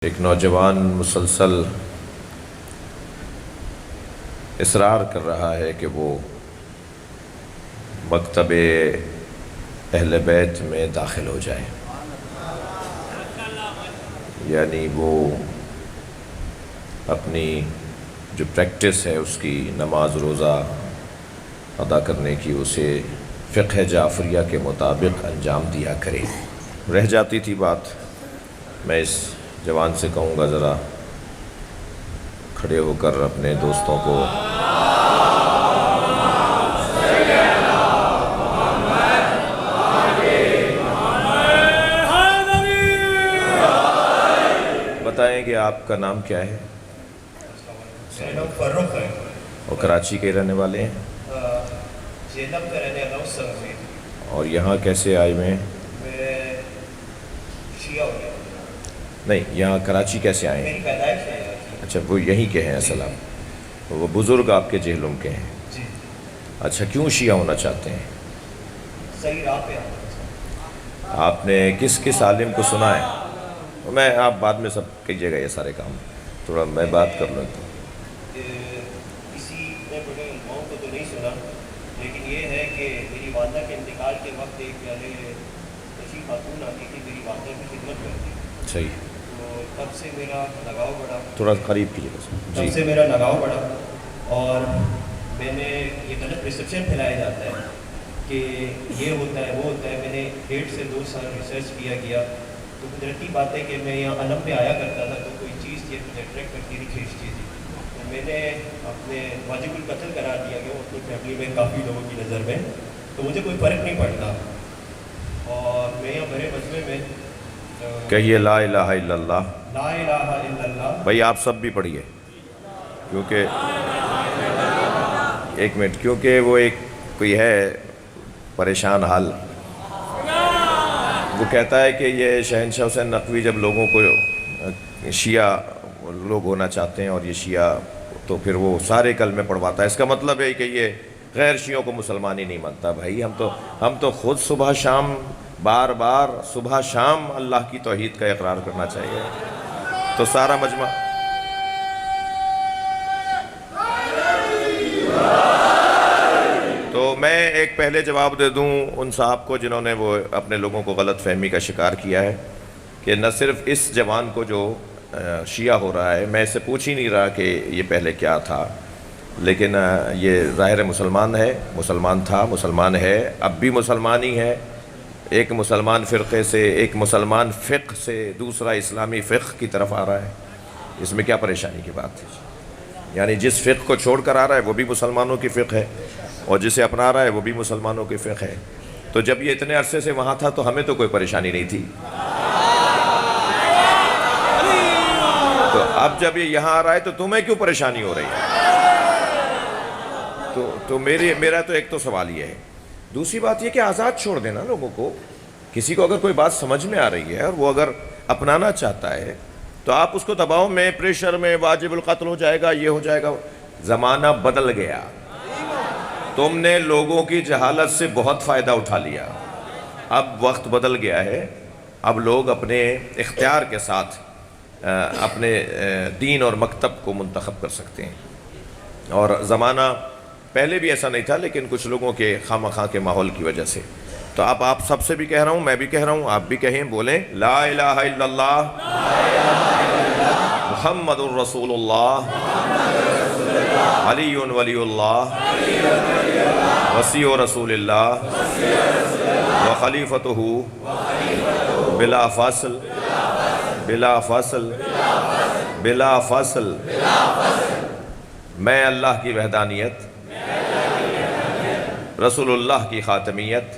ایک نوجوان مسلسل اصرار کر رہا ہے کہ وہ مکتب اہل بیت میں داخل ہو جائے، یعنی وہ اپنی جو پریکٹس ہے اس کی نماز روزہ ادا کرنے کی اسے فقہ جعفریہ کے مطابق انجام دیا کرے۔ رہ جاتی تھی بات، میں اس جوان سے کہوں گا ذرا کھڑے ہو کر اپنے دوستوں کو بتائیں کہ آپ کا نام کیا ہے؟ میرا نام فاروق ہے اور کراچی کے رہنے والے ہیں؟ زینب کا رہنے والا ہوں۔ اور یہاں کیسے آئے ہوئے ہیں؟ میں شیعہ ہو گیا۔ نہیں، یہاں کراچی کیسے آئے ہیں؟ میری پیدائش ہے یہاں کی۔ اچھا، وہ یہیں کے ہیں اصل آپ؟ وہ بزرگ آپ کے جہلم کے ہیں؟ جی۔ اچھا، کیوں شیعہ ہونا چاہتے ہیں؟ صحیح راہ پہ آنا۔ آپ نے کس عالم کو سنا ہے؟ میں آپ بعد میں سب کیجیے گا یہ سارے کام، تھوڑا میں بات کر لوں تو کسی میں بڑے علماؤں کو تو نہیں سنا، لیکن یہ ہے کہ میری والدہ کے انتقال کے وقت ایک پیارے ایسی خاتون آتی تھی، میری والدہ کی خدمت کرتی تھی۔ صحیح، تو تب سے میرا لگاؤ بڑھا، تھوڑا قریب کیجیے گا تب جی۔ سے میرا لگاؤ بڑھا، اور میں نے یہ غلط پرسیپشن پھیلایا جاتا ہے کہ یہ ہوتا ہے وہ ہوتا ہے۔ میں نے 1.5 سے 2 سال ریسرچ کیا گیا، تو قدرتی بات ہے کہ میں یہاں علم پہ آیا کرتا تھا، تو کوئی چیز تھی مجھے اٹریکٹ کرتی تھی، کھینچتی تھی، تو میں نے اپنے واجب القتل قرار دیا گیا اپنی فیملی میں کافی لوگوں کی نظر میں، تو مجھے کوئی فرق نہیں پڑتا۔ اور میں یہاں بڑے مجمع میں کہیے لا الہ الا اللہ۔ لا الہ الا اللہ۔ بھائی آپ سب بھی پڑھیے، کیونکہ ایک منٹ، کیونکہ وہ ایک کوئی ہے پریشان حال، وہ کہتا ہے کہ یہ شہنشاہ حسین نقوی جب لوگوں کو شیعہ لوگ ہونا چاہتے ہیں اور یہ شیعہ، تو پھر وہ سارے کلمے پڑھواتا ہے، اس کا مطلب ہے کہ یہ غیر شیعوں کو مسلمان ہی نہیں مانتا۔ بھائی ہم تو خود صبح شام بار بار صبح شام اللہ کی توحید کا اقرار کرنا چاہیے، تو سارا مجمع تو میں ایک پہلے جواب دے دوں ان صاحب کو جنہوں نے وہ اپنے لوگوں کو غلط فہمی کا شکار کیا ہے، کہ نہ صرف اس جوان کو جو شیعہ ہو رہا ہے، میں اس سے پوچھ ہی نہیں رہا کہ یہ پہلے کیا تھا، لیکن یہ ظاہر مسلمان ہے، مسلمان تھا، مسلمان ہے، اب بھی مسلمان ہی ہے۔ ایک مسلمان فرقے سے، ایک مسلمان فقہ سے دوسرا اسلامی فقہ کی طرف آ رہا ہے، اس میں کیا پریشانی کی بات ہے؟ یعنی جس فقہ کو چھوڑ کر آ رہا ہے وہ بھی مسلمانوں کی فقہ ہے، اور جسے اپنا رہا ہے وہ بھی مسلمانوں کی فقہ ہے۔ تو جب یہ اتنے عرصے سے وہاں تھا تو ہمیں تو کوئی پریشانی نہیں تھی، تو اب جب یہ یہاں آ رہا ہے تو تمہیں کیوں پریشانی ہو رہی ہے؟ تو میرا تو ایک تو سوال یہ ہے۔ دوسری بات یہ کہ آزاد چھوڑ دینا لوگوں کو، کسی کو اگر کوئی بات سمجھ میں آ رہی ہے اور وہ اگر اپنانا چاہتا ہے تو آپ اس کو دباؤ میں، پریشر میں، واجب القتل ہو جائے گا، یہ ہو جائے گا۔ زمانہ بدل گیا، تم نے لوگوں کی جہالت سے بہت فائدہ اٹھا لیا، اب وقت بدل گیا ہے، اب لوگ اپنے اختیار کے ساتھ اپنے دین اور مکتب کو منتخب کر سکتے ہیں، اور زمانہ پہلے بھی ایسا نہیں تھا، لیکن کچھ لوگوں کے خواہ کے ماحول کی وجہ سے۔ تو اب آپ سب سے بھی کہہ رہا ہوں، میں بھی کہہ رہا ہوں، آپ بھی کہیں، بولیں لا الہ الا اللہ محمد الرسول اللہ علی ولی اللہ وصی رسول اللہ وخلیفتہ بلا فصل بلا فصل بلا فصل۔ میں اللہ کی وحدانیت، رسول اللہ کی خاتمیت،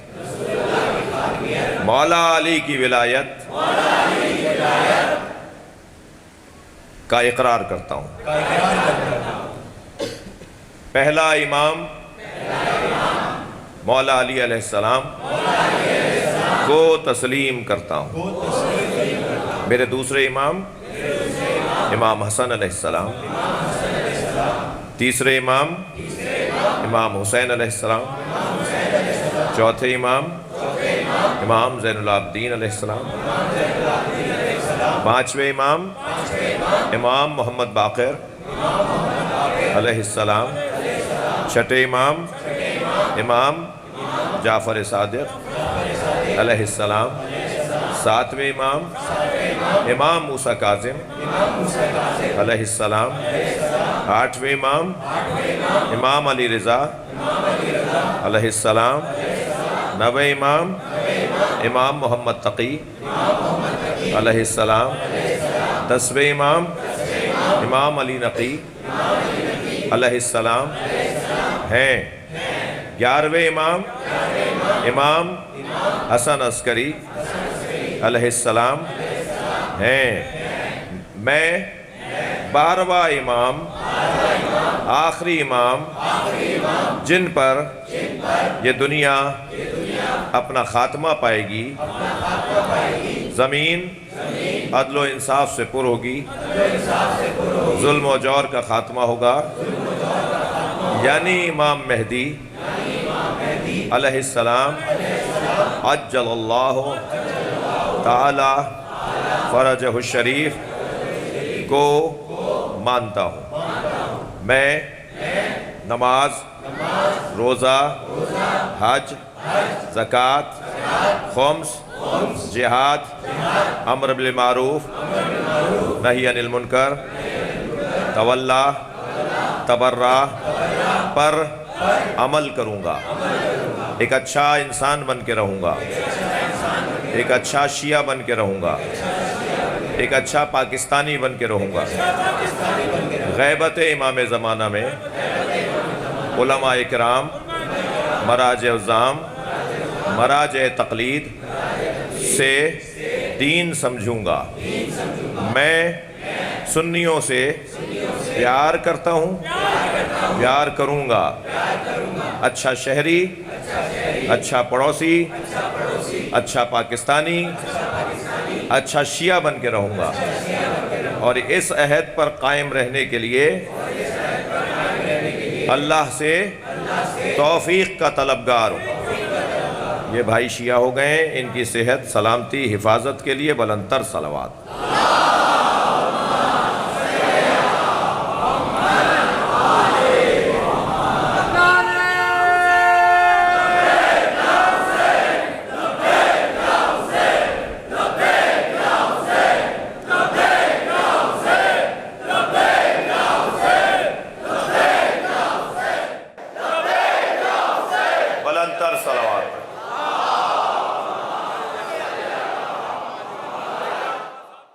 مولا علی کی ولایت کا اقرار کرتا ہوں۔ پہلا امام مولا علی علیہ السلام کو تسلیم کرتا ہوں۔ میرے دوسرے امام امام حسن علیہ السلام، تیسرے امام امام حسین علیہ السلام، چوتھے امام امام زین العابدین علیہ السلام، پانچویں امام امام محمد باقر علیہ السلام، چھٹے امام امام جعفر صادق علیہ السلام، ساتویں امام امام موسیٰ کاظم علیہ السلام، آٹھویں امام امام علی رضا علیہ السلام، نویں امام امام محمد تقی علیہ السلام، دسویں امام امام علی نقی علیہ السلام ہیں، گیارہویں امام امام حسن عسکری علیہ السلام ہیں۔ میں 12واں امام آخری امام جن پر یہ دنیا اپنا خاتمہ پائے گی، زمین عدل و انصاف سے پر ہوگی، ظلم و جور کا خاتمہ ہوگا، یعنی امام مہدی علیہ السلام عجل اللہ تعالی فرجہ الشریف کو مانتا ہوں۔ میں نماز، روزہ، حج، زکوٰۃ، خمس، جہاد، امر بالمعروف، نہی عن المنکر، تولا، تبرع پر عمل کروں گا، ایک اچھا انسان بن کے رہوں گا، ایک اچھا شیعہ بن کے رہوں گا، ایک اچھا پاکستانی بن کے رہوں گا۔ غیبت امام زمانہ میں علماء اکرام، مراجع عظام، مراجع تقلید سے دین سمجھوں گا۔ میں سنیوں سے پیار کرتا ہوں، پیار کروں گا، اچھا شہری، اچھا پڑوسی، اچھا پاکستانی، اچھا شیعہ بن کے رہوں گا، اور اس عہد پر قائم رہنے کے لیے اللہ سے توفیق کا طلبگار ہوں۔ یہ بھائی شیعہ ہو گئے ہیں، ان کی صحت، سلامتی، حفاظت کے لیے بلند تر صلوات۔